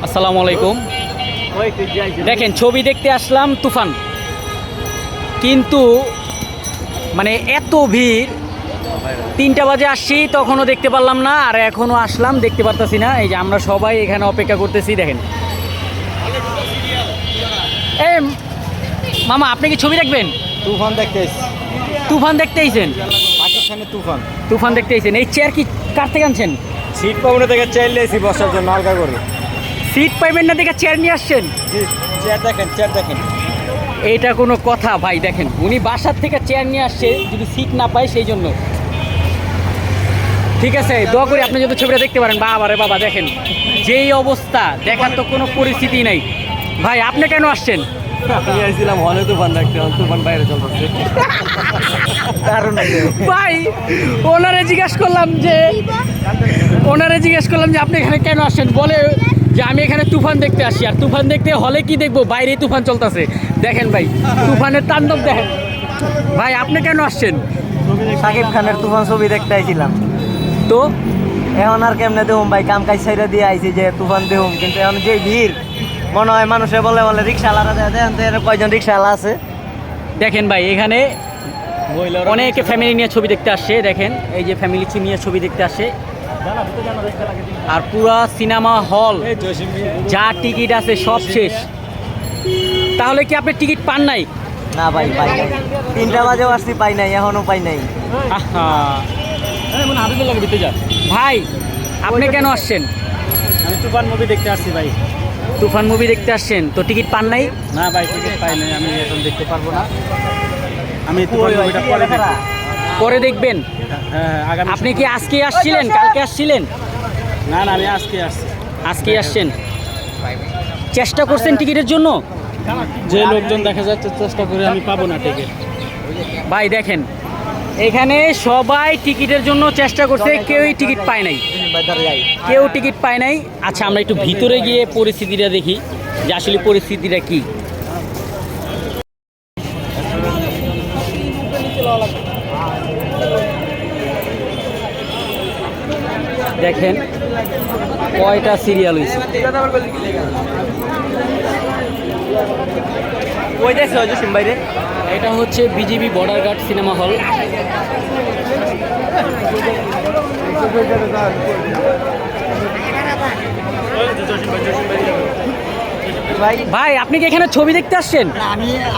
আসসালামু আলাইকুম। দেখেন ছবি দেখতে আসলাম তুফান, কিন্তু মানে এত ভিড়, 3টা বাজে আসছি তখনও দেখতে পারলাম না, আর এখনও আসলাম দেখতে পারতাছি না। এই যে আমরা সবাই এখানে অপেক্ষা করতেছি। দেখেন এই মামা, আপনি কি ছবি দেখবেন? তুফান দেখতে এসেছি। তুফান দেখতে আইছেন? পাকিস্তানের তুফান। তুফান দেখতে আইছেন। এই চেয়ার কি কার থেকে আনছেন? সিট পাবনা থেকে চেয়ার নিয়েছি বসার জন্য আলগা করে। সিট পাইবেন না দেখে চেয়ার নিয়ে আসছেন? চেয়ার দেখেন, চেয়ার দেখেন। এইটা কোনো কথা ভাই? দেখেন উনি বাসার থেকে চেয়ার নিয়ে আসছে যদি সিট না পায় সেই জন্য। ঠিক আছে, দোয়া করি আপনি যদি ছবিটা দেখতে পারেন। বাবা রে বাবা, দেখেন যেই অবস্থা, দেখার তো কোনো পরিস্থিতি নাই। ভাই আপনি কেন আসছেন? আমি আসছিলাম হলে তুফান দেখতে, তুফান বাইরে চলতেছে। ভাই ওনারে জিজ্ঞেস করলাম যে আপনি এখানে কেন আসছেন, বলে যে আমি এখানে তুফান দেখতে আসি। আর তুফান দেখতে হলে কি দেখবো, বাইরে তুফান চলতেছে। দেখেন ভাই তুফানের তাণ্ডব দেখেন। ভাই আপনি কেন আসছেন? শাকিব খানের তুফান ছবি দেখতে আইছিলাম। তো এখন আর কেমনে দেহুম ভাই, কাম কাজ ছাইরা দিয়ে আইছি যে তুফান দেহুম, কিন্তু এখন যে ভিড় মনে হয় মানুষে বলে রিক্সাওয়ালারা দেখেন তো এখানে কয়জন রিক্সাওয়ালা আছে। দেখেন ভাই এখানে অনেকে ফ্যামিলি নিয়ে ছবি দেখতে আসছে। দেখেন এই যে ফ্যামিলি নিয়ে ছবি দেখতে আসে, আর পুরা সিনেমা হল যা টিকিট আছে সব শেষ। তাহলে কি আপনি টিকিট পান নাই? না ভাই, পাই নাই। 3টা বাজেও আসছি, পাই নাই, এখনো পাই নাই। ভাই আপনি কেন আসছেন? আমি তুফান মুভি দেখতে আসছি ভাই। তুফান মুভি দেখতে আসছেন, তো টিকিট পান নাই? না ভাই, টিকিট পাই নাই, আমি এখন দেখতে পারবো না। আমি তুফান মুভিটা পরে দেখব। পরে দেখবেন? হ্যাঁ, আগামী। আপনি কি আজকে আসছিলেন, কালকে আসছিলেন? না, আমি আজকে আসছি। আজকে আসছেন। চেষ্টা করছেন টিকিটের জন্য? যে লোকজন দেখা যাচ্ছে চেষ্টা করে আমি পাবো না টিকিট। ভাই দেখেন এখানে সবাই টিকিটের জন্য চেষ্টা করছে, কেউই টিকিট পায় নাই, কেউ টিকিট পায় নাই। আচ্ছা আমরা একটু ভিতরে গিয়ে পরিস্থিতিটা দেখি যে আসলে পরিস্থিতিটা কি। দেখেন কয়টা সিরিয়াল হয়েছে। এটা হচ্ছে BGB border guard cinema hall. ভাই আপনি কি এখানে ছবি দেখতে আসছেন?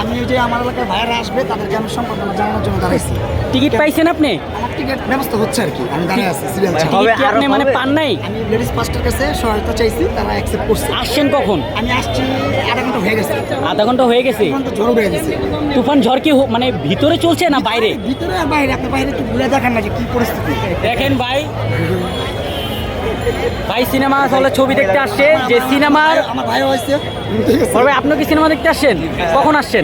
আমি ওই যে আমার এলাকায় ভাইয়ারা আসবে, তাদেরকে আমি সম্পর্কে জানানোর জন্য দাঁড়াইছি। টিকিট পাইছেন আপনি? আমার টিকিট ব্যবস্থা হচ্ছে আর কি, আমি দাঁড়াই আছি সিরিয়াল। টিকিট কি আপনি মানে পান নাই? আমি লেডিস ফার্স্টের কাছে সহায়তা চাইছি, তারা অ্যাকসেপ্ট করছে। আসছেন কখন? আমি আসছি আধা ঘন্টা হয়ে গেছে। আধা ঘন্টা হয়ে গেছে? ঝড় উঠে গেছে। তুফান ঝড় কি মানে ভিতরে চলছে না বাইরে? ভিতরে আর বাইরে, আপনি বাইরে একটু ঘুরে দেখেন না যে কি পরিস্থিতি। দেখেন ভাই, ভাই সিনেমা হলে ছবি দেখতে আসছে, যে সিনেমার আমার ভাইও হয়েছে। ভাই আপনি কি সিনেমা দেখতে আসছেন? কখন আসছেন?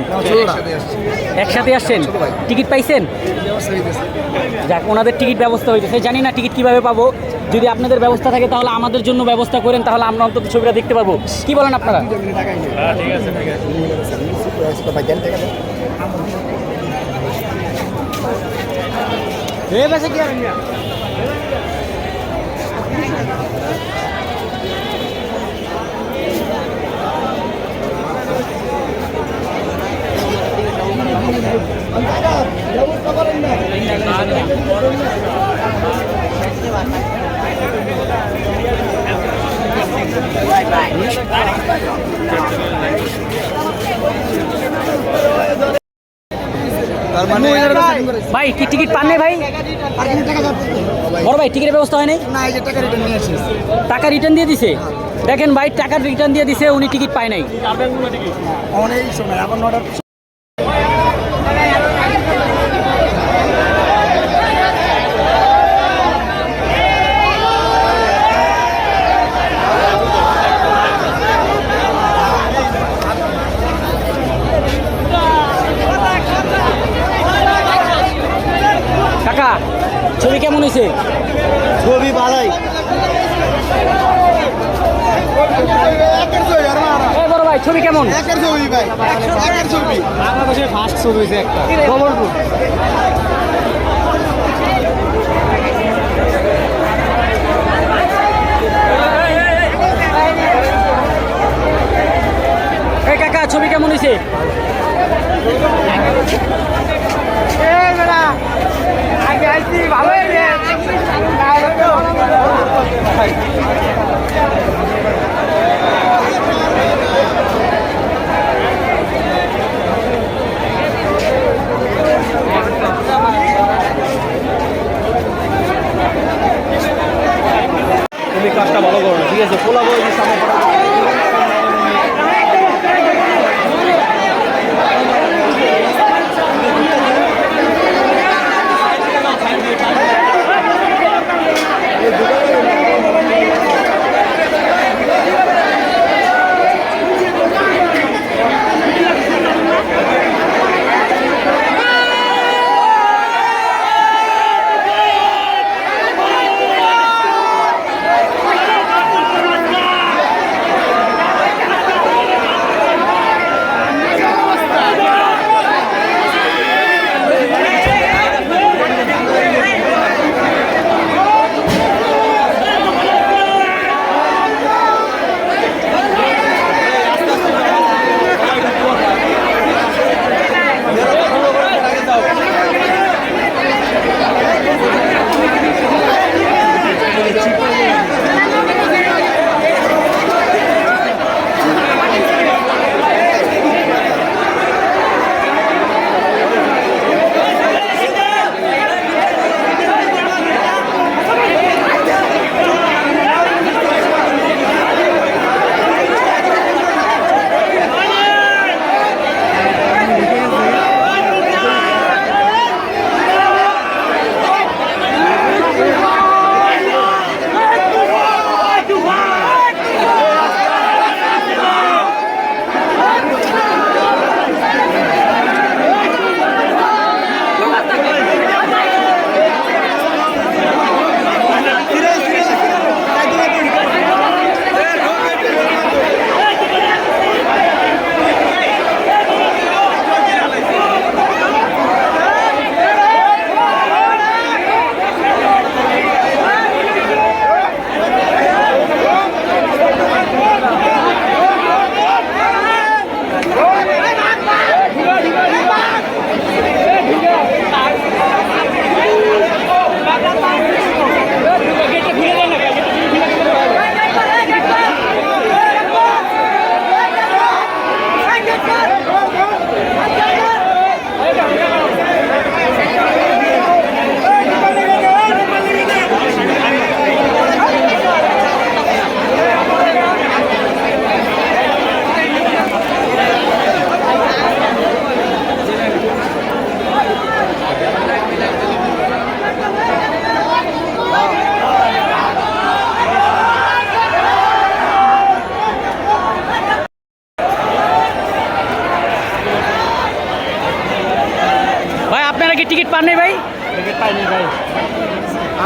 একসাথে আসছেন। টিকিট পাইছেন? যাক, ওনাদের টিকিট ব্যবস্থা হয়েছে, জানি না টিকিট কিভাবে পাবো। যদি আপনাদের ব্যবস্থা থাকে তাহলে আমাদের জন্য ব্যবস্থা করেন, তাহলে আমরা অন্তত ছবিটা দেখতে পারবো। কি বলেন আপনারা? ঠিক আছে, ঠিক আছে। ভাই কি টিকিট পান নাই ভাই? বড় ভাই টিকিটের ব্যবস্থা হয় নাই? না, এই যে টাকা রিটার্ন নিয়ে আসছি। টাকা রিটার্ন দিয়ে দিছে? দেখেন ভাই টাকা রিটার্ন দিয়ে দিছে, উনি টিকিট পায় নাই। অনেক সময় আবার 9টা। কাকা ছবি কেমন হয়েছে? ছবি ভালোই। বড় ভাই ছবি কেমন? বাংলাদেশের ফার্স্ট ছবি হয়েছে একটা। পোলা বই সামনে টিকিট পান নাই ভাই? টিকিট পাইনি ভাই।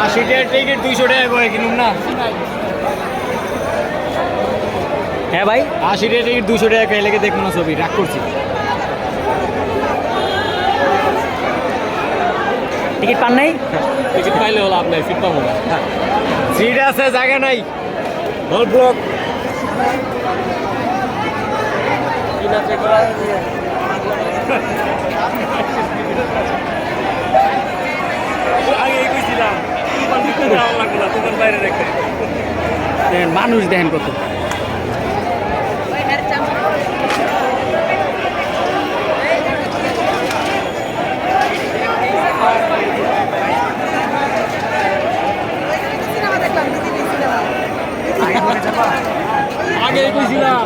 80 টাকার টিকিট 200 টাকা করে কিনুম না। হ্যাঁ ভাই, 80 টাকার টিকিট 200 টাকা কে লেগে দেখবো না ছবি, রাগ করছি। টিকিট পান নাই? টিকিট পাইলে হলো আপনার সিট পাবো না। সিট আছে, জায়গা নাই, হল ব্লক। মানুষ দেখেন কত। আগে কইছিলাম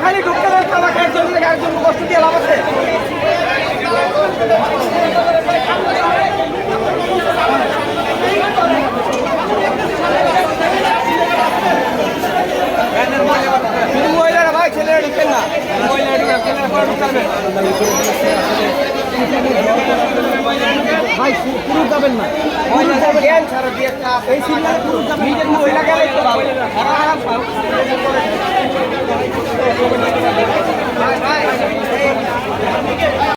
খালি ঢুকতে দেন, আমাকে একজন কষ্ট দিয়ে লাভ আছে। ভাই ছেলেরা ঢুকেন না, ভাই পুরুষ যাবেন না, এই সিগনালে পুরুষ যাবেন, মহিলা গেলে